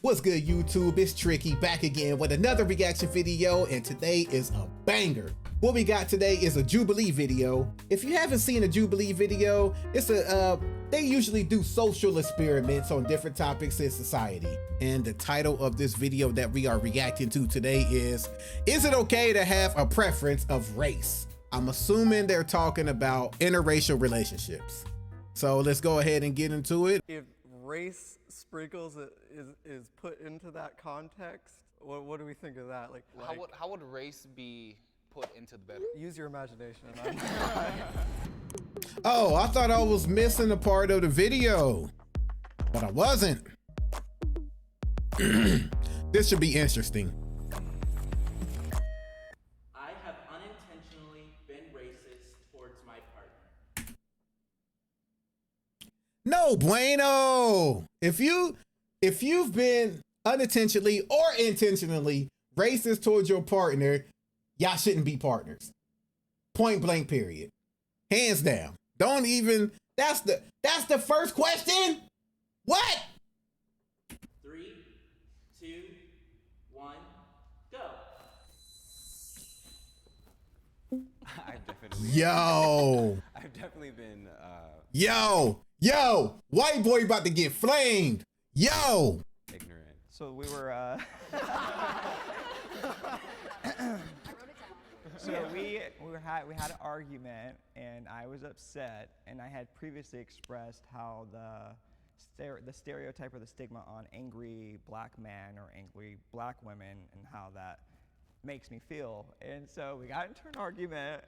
What's good, YouTube? It's Tricky back again with another reaction video, and today is a banger. What we got today is a Jubilee video. If you haven't seen a Jubilee video, it's they usually do social experiments on different topics in society. And the title of this video that we are reacting to today is it okay to have a preference of race? I'm assuming they're talking about interracial relationships. So let's go ahead and get into it. If race sprinkles is put into that context, what do we think of that? Like how would race be put into the bedroom? Use your imagination. Oh, I thought I was missing a part of the video, but I wasn't. This should be interesting. I have unintentionally been racist towards my partner. No bueno. If you've been unintentionally or intentionally racist towards your partner, y'all shouldn't be partners. Point blank, period. Hands down. Don't even, that's the first question? What? 3, 2, 1, go. I've definitely been Yo, white boy about to get flamed. Yo. Ignorant. So we were So we had an argument, and I was upset, and I had previously expressed how the stereotype or the stigma on angry black men or angry black women and how that makes me feel. And so we got into an argument.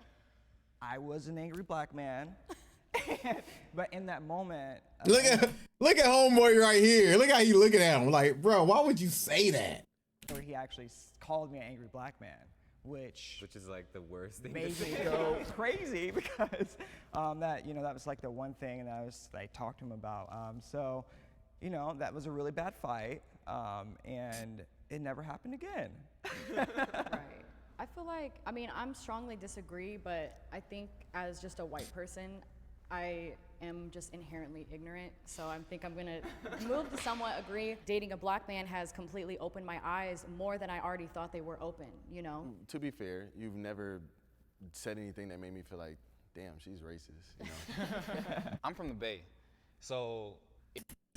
I was an angry black man, but in that moment, Look at homeboy right here. Look how he looking at him. Like, bro, why would you say that? where he actually called me an angry black man, which Which is like the worst thing to made me say. go crazy because that was like the one thing, and I talked to him about. So that was a really bad fight, and it never happened again. Right. I feel like, I'm strongly disagree, but I think as just a white person, I am just inherently ignorant. So I think I'm gonna move to somewhat agree. Dating a black man has completely opened my eyes more than I already thought they were open, To be fair, you've never said anything that made me feel like, damn, she's racist, I'm from the Bay, so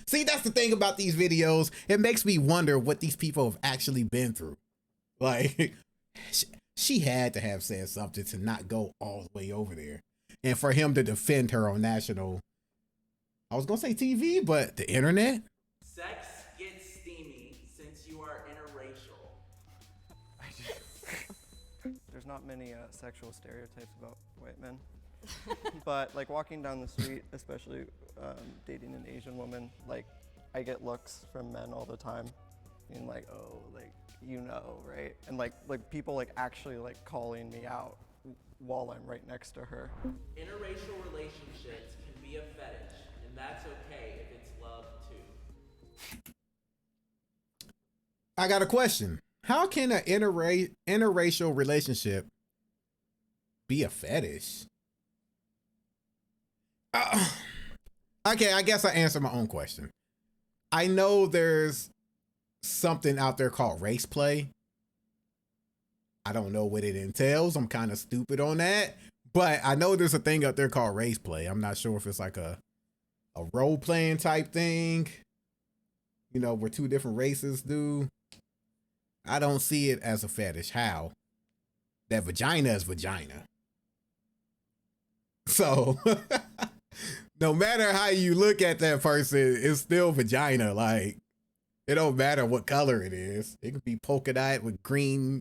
See, that's the thing about these videos. It makes me wonder what these people have actually been through. Like, she had to have said something to not go all the way over there. And for him to defend her on national, I was going to say TV, but the internet? Sex gets steamy since you are interracial. there's not many sexual stereotypes about white men. But like walking down the street, especially dating an Asian woman, like I get looks from men all the time, being like, oh, like right? And like people like actually like calling me out while I'm right next to her. Interracial relationships can be a fetish, and that's okay if it's love too. I got a question. How can an interracial relationship be a fetish? Okay, I guess I answered my own question. I know there's something out there called race play. I don't know what it entails. I'm kind of stupid on that, but I know there's a thing out there called race play. I'm not sure if it's like a role playing type thing, where two different races do. I don't see it as a fetish. How? That vagina is vagina. So no matter how you look at that person, it's still vagina. Like, it don't matter what color it is. It could be polka dot with green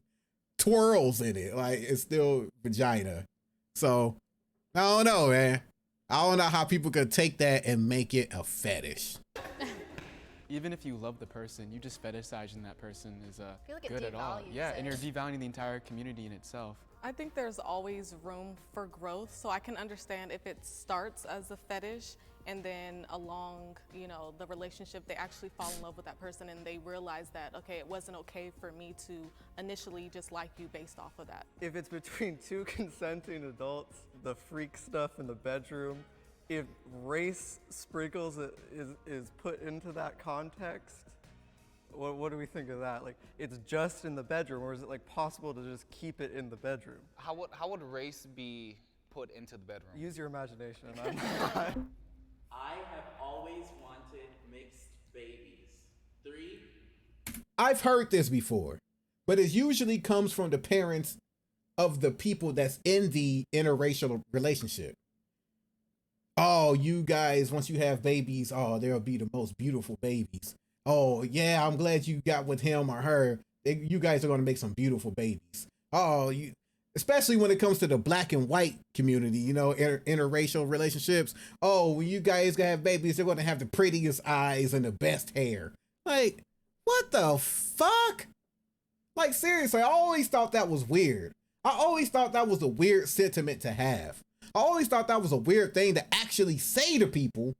twirls in it. Like, it's still vagina. So I don't know, man. I don't know how people could take that and make it a fetish. Even if you love the person, you just fetishizing that person is feel like it good at all. devalues Yeah, it. and you're devaluing the entire community in itself. I think there's always room for growth, so I can understand if it starts as a fetish and then along, the relationship, they actually fall in love with that person and they realize that, okay, it wasn't okay for me to initially just like you based off of that. If it's between two consenting adults, the freak stuff in the bedroom, if race sprinkles is put into that context, What do we think of that? Like, it's just in the bedroom, or is it like possible to just keep it in the bedroom? How would race be put into the bedroom? Use your imagination. I have always wanted mixed babies. 3. I've heard this before, but it usually comes from the parents of the people that's in the interracial relationship. Oh, you guys, once you have babies, oh, they'll be the most beautiful babies. Oh, yeah, I'm glad you got with him or her. You guys are going to make some beautiful babies. Oh, especially when it comes to the black and white community, you know, interracial relationships. Oh, when you guys gonna have babies, they're going to have the prettiest eyes and the best hair. Like, what the fuck? Like, seriously, I always thought that was weird. I always thought that was a weird sentiment to have. I always thought that was a weird thing to actually say to people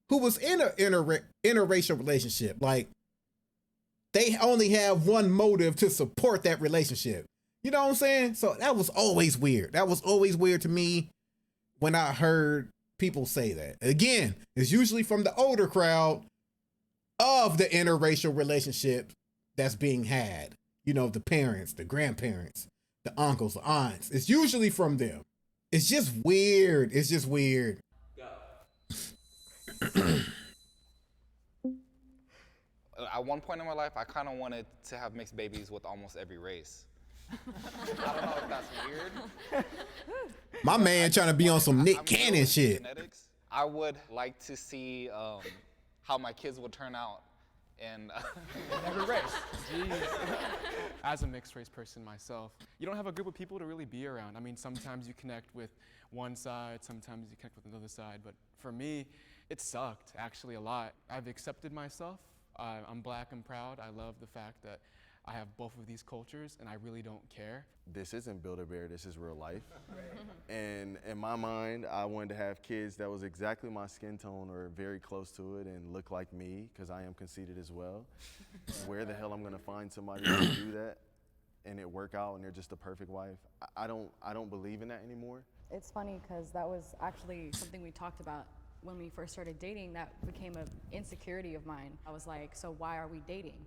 who was in an interracial relationship. Like, they only have one motive to support that relationship. You know what I'm saying? So that was always weird. That was always weird to me when I heard people say that. Again, it's usually from the older crowd of the interracial relationship that's being had. You know, the parents, the grandparents, the uncles, the aunts. It's usually from them. It's just weird. It's just weird. Go. At one point in my life, I kind of wanted to have mixed babies with almost every race. I don't know if that's weird. My man trying to be on some Nick Cannon shit. Genetics. I would like to see how my kids would turn out in Every race. Jeez. As a mixed race person myself, you don't have a group of people to really be around. I mean, sometimes you connect with one side, sometimes you connect with another side, but for me, it sucked actually a lot. I've accepted myself. I'm black and proud. I love the fact that I have both of these cultures and I really don't care. This isn't Build-A-Bear, this is real life. And in my mind, I wanted to have kids that was exactly my skin tone or very close to it and look like me, because I am conceited as well. Where the hell I'm gonna find somebody to do that and it work out and they're just the perfect wife? I don't believe in that anymore. It's funny because that was actually something we talked about when we first started dating. That became an insecurity of mine. I was like, so why are we dating?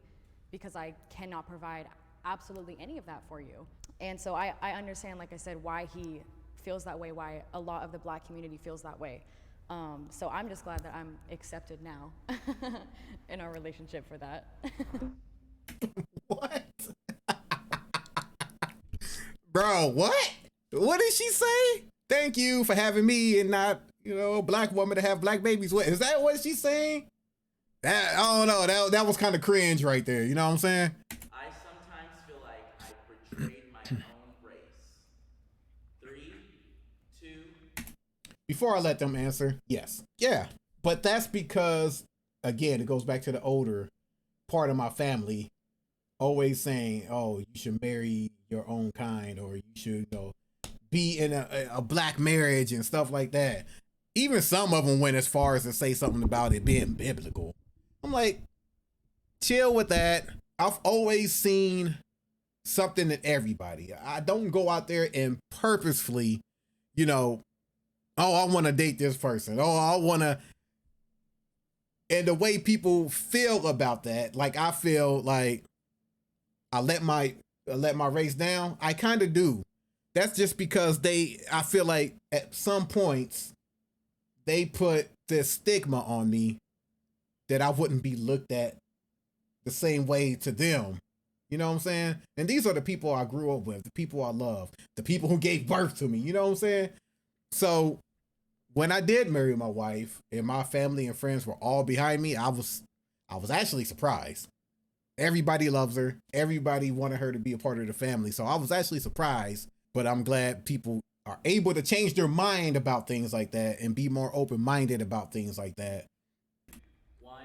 Because I cannot provide absolutely any of that for you. And so I understand, like I said, why he feels that way, why a lot of the black community feels that way. So I'm just glad that I'm accepted now in our relationship for that. What? Bro, what? What did she say? Thank you for having me and not, you know, a black woman to have black babies. What is that what she's saying? That, I don't know. That was kind of cringe right there. You know what I'm saying? I sometimes feel like I betrayed my own race. 3, 2. Before I let them answer, yes. Yeah. But that's because, again, it goes back to the older part of my family always saying, oh, you should marry your own kind, or you should, you know, be in a black marriage and stuff like that. Even some of them went as far as to say something about it being biblical. I'm like, chill with that. I've always seen something in everybody. I don't go out there and purposefully, you know, oh, I want to date this person. Oh, I want to. And the way people feel about that, like I feel like I let my race down. I kind of do. That's just because I feel like at some points they put this stigma on me that I wouldn't be looked at the same way to them. You know what I'm saying? And these are the people I grew up with, the people I love, the people who gave birth to me. You know what I'm saying? So when I did marry my wife and my family and friends were all behind me, I was actually surprised. Everybody loves her. Everybody wanted her to be a part of the family. So I was actually surprised, but I'm glad people are able to change their mind about things like that and be more open-minded about things like that. 1,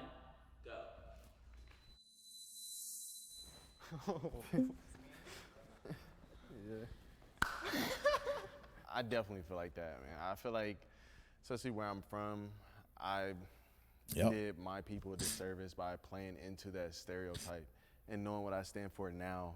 go. Yeah. I definitely feel like that, man. I feel like, especially where I'm from, I did my people a disservice by playing into that stereotype. And knowing what I stand for now,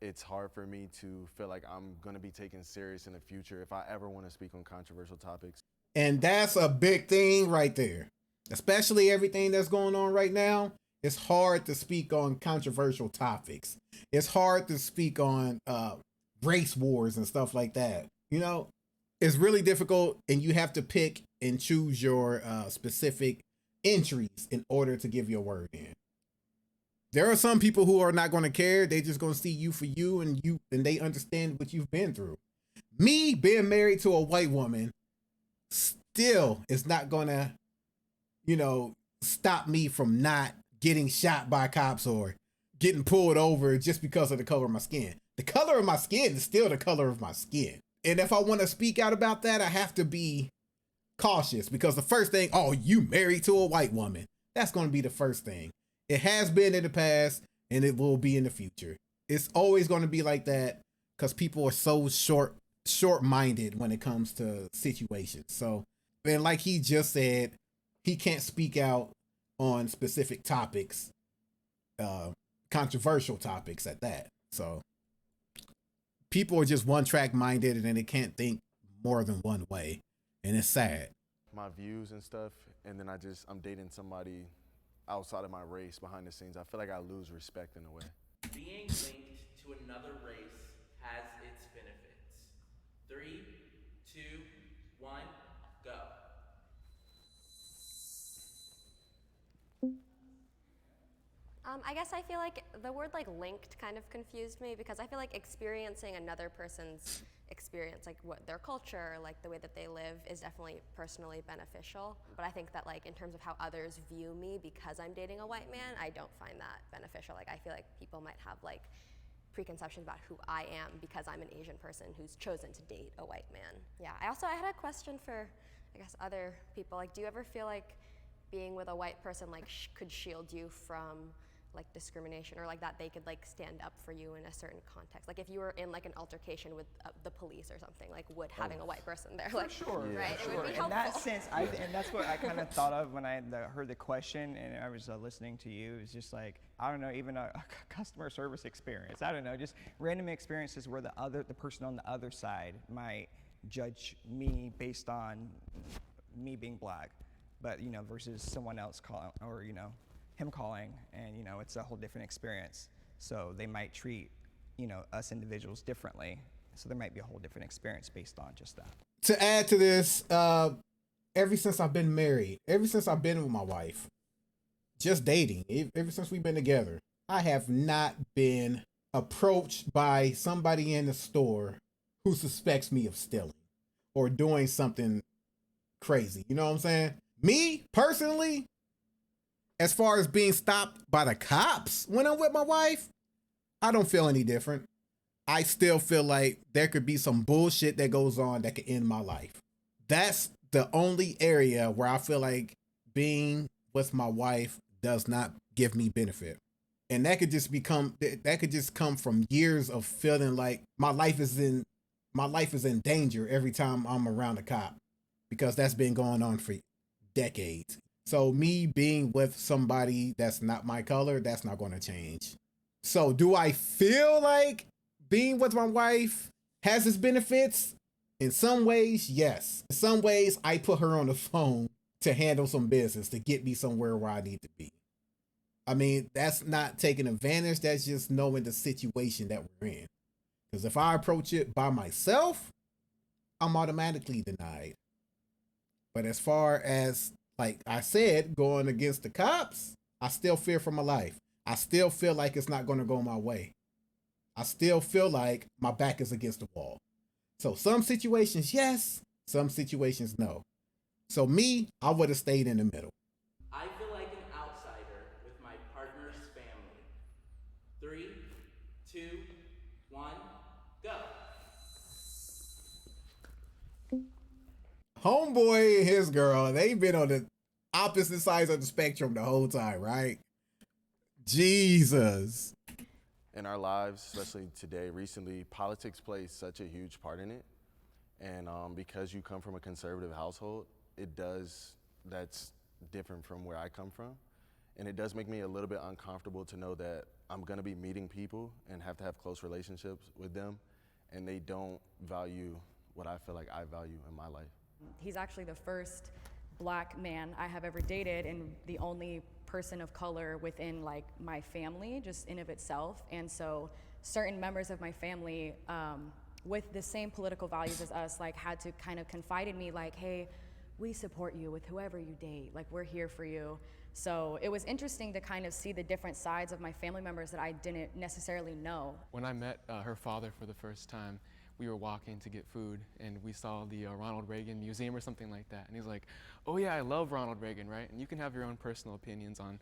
it's hard for me to feel like I'm gonna be taken serious in the future if I ever wanna speak on controversial topics. And that's a big thing right there. Especially everything that's going on right now. It's hard to speak on controversial topics. It's hard to speak on race wars and stuff like that. You know, it's really difficult, and you have to pick and choose your specific entries in order to give your word in. There are some people who are not going to care. They're just going to see you for you, and they understand what you've been through. Me being married to a white woman still is not going to, you know, stop me from not getting shot by cops or getting pulled over just because of the color of my skin. The color of my skin is still the color of my skin. And if I want to speak out about that, I have to be cautious, because the first thing, oh, you married to a white woman. That's going to be the first thing. It has been in the past, and it will be in the future. It's always going to be like that, because people are so short-minded when it comes to situations. So, and like he just said, he can't speak out on specific topics, controversial topics at that. So people are just one-track minded, and they can't think more than one way, and it's sad. My views and stuff, and then I'm dating somebody outside of my race behind the scenes. I feel like I lose respect in a way. Being linked to another race has its benefits. 3, 2, 1, go. I guess I feel like the word like linked kind of confused me, because I feel like experiencing another person's experience, like what their culture, like the way that they live, is definitely personally beneficial. But I think that like in terms of how others view me because I'm dating a white man, I don't find that beneficial. Like I feel like people might have like preconceptions about who I am because I'm an Asian person who's chosen to date a white man. Yeah, I had a question for, I guess, other people. Like, do you ever feel like being with a white person like could shield you from like discrimination, or like that they could like stand up for you in a certain context? Like if you were in like an altercation with the police or something, like would having a white person there, like sure, right? Yeah, it would be helpful. In that sense, and that's what I kind of thought of when I heard the question and I was listening to you. It's just like, I don't know, even a customer service experience. I don't know, just random experiences where the person on the other side might judge me based on me being black, but you know, versus someone else calling, or you know, him calling, and you know, it's a whole different experience. So they might treat, you know, us individuals differently. So there might be a whole different experience based on just that. To add to this, ever since I've been married, ever since I've been with my wife, just dating, ever since we've been together, I have not been approached by somebody in the store who suspects me of stealing or doing something crazy. You know what I'm saying? Me, personally, as far as being stopped by the cops when I'm with my wife, I don't feel any different. I still feel like there could be some bullshit that goes on that could end my life. That's the only area where I feel like being with my wife does not give me benefit. And that could just come from years of feeling like my life is in danger every time I'm around a cop, because that's been going on for decades. So me being with somebody that's not my color, that's not going to change. So do I feel like being with my wife has its benefits? In some ways, yes. In some ways, I put her on the phone to handle some business to get me somewhere where I need to be. I mean, that's not taking advantage. That's just knowing the situation that we're in. Because if I approach it by myself, I'm automatically denied. But as far as, like I said, going against the cops, I still fear for my life. I still feel like it's not going to go my way. I still feel like my back is against the wall. So some situations, yes. Some situations, no. So me, I would have stayed in the middle. I feel like an outsider with my partner's family. 3, 2, 1, go. Homeboy and his girl, they've been on the opposite sides of the spectrum the whole time, right? Jesus. In our lives, especially today, recently, politics plays such a huge part in it. And because you come from a conservative household, that's different from where I come from. And it does make me a little bit uncomfortable to know that I'm gonna be meeting people and have to have close relationships with them, and they don't value what I feel like I value in my life. He's actually the first black man I have ever dated, and the only person of color within like my family, just in of itself. And so certain members of my family with the same political values as us, like had to kind of confide in me like, hey, we support you with whoever you date, like we're here for you. So it was interesting to kind of see the different sides of my family members that I didn't necessarily know. When I met her father for the first time, we were walking to get food and we saw the Ronald Reagan Museum or something like that. And he's like, oh yeah, I love Ronald Reagan, right? And you can have your own personal opinions on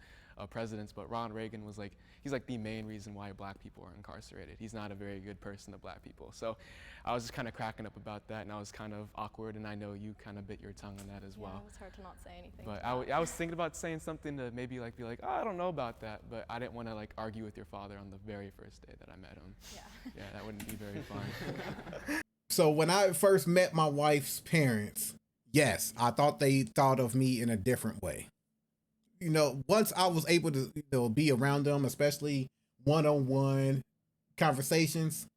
presidents, but Ronald Reagan was like, he's like the main reason why black people are incarcerated. He's not a very good person to black people. So I was just kind of cracking up about that, and I was kind of awkward, and I know you kind of bit your tongue on that as well. Yeah, it was hard to not say anything. But I was thinking about saying something to maybe like be like, oh, I don't know about that, but I didn't want to like argue with your father on the very first day that I met him. Yeah. Yeah, that wouldn't be very fun. So when I first met my wife's parents, yes, I thought they thought of me in a different way. You know, once I was able to, you know, be around them, especially one-on-one conversations,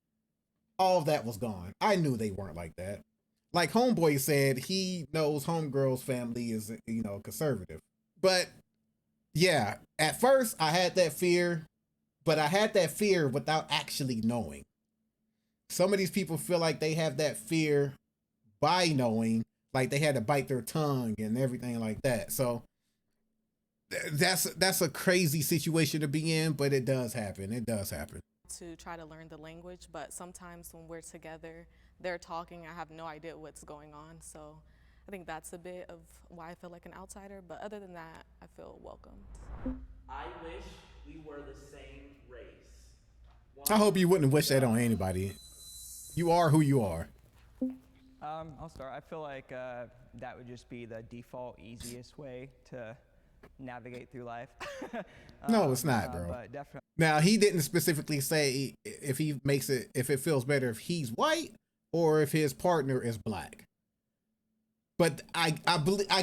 all of that was gone. I knew they weren't like that. Like Homeboy said, he knows Homegirl's family is, you know, conservative. But yeah, at first I had that fear, but I had that fear without actually knowing. Some of these people feel like they have that fear by knowing, like they had to bite their tongue and everything like that. So that's a crazy situation to be in, but it does happen. It does happen. To try to learn the language, but sometimes when we're together, they're talking, I have no idea what's going on. So I think that's a bit of why I feel like an outsider, but other than that, I feel welcomed. I wish we were the same race. I hope you wouldn't wish that on anybody. You are who you are. I'll start. I feel like that would just be the default easiest way to navigate through life. No, it's not, bro. But definitely. Now, he didn't specifically say if he makes it, if it feels better if he's white or if his partner is black. But I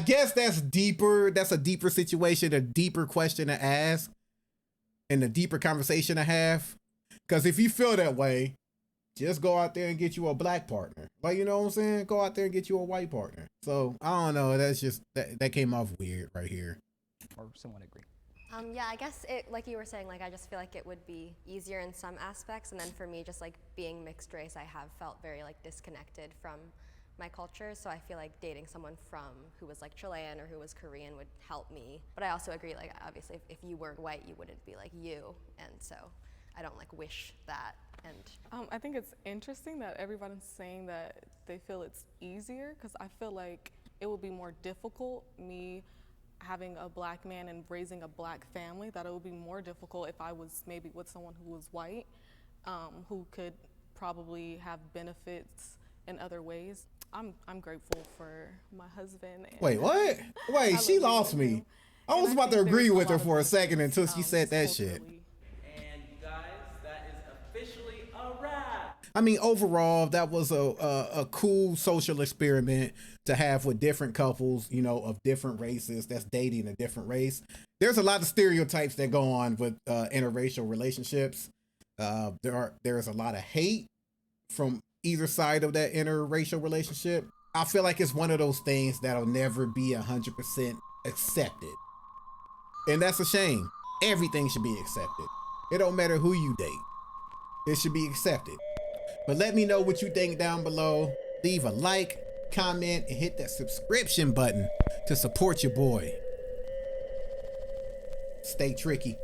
guess that's deeper. That's a deeper situation, a deeper question to ask, and a deeper conversation to have. Because if you feel that way, just go out there and get you a black partner. Like, you know what I'm saying? Go out there and get you a white partner. So I don't know. That's just that came off weird right here. Or someone agree. Yeah, I guess it, like you were saying, like I just feel like it would be easier in some aspects, and then for me, just like being mixed race, I have felt very like disconnected from my culture. So I feel like dating someone who was like Chilean or who was Korean would help me. But I also agree, like obviously, if you were white, you wouldn't be like you, and so I don't like wish that. And I think it's interesting that everyone's saying that they feel it's easier, because I feel like it would be more difficult, me having a black man and raising a black family, that it would be more difficult if I was maybe with someone who was white, who could probably have benefits in other ways. I'm grateful for my husband. And wait, what? Wait, she lost me. I was about to agree with her for a second until she said that shit. I mean, overall, that was a cool social experiment to have with different couples, you know, of different races that's dating a different race. There's a lot of stereotypes that go on with interracial relationships. There's a lot of hate from either side of that interracial relationship. I feel like it's one of those things that'll never be 100% accepted. And that's a shame. Everything should be accepted. It don't matter who you date. It should be accepted. But let me know what you think down below. Leave a like, comment, and hit that subscription button to support your boy. Stay tricky.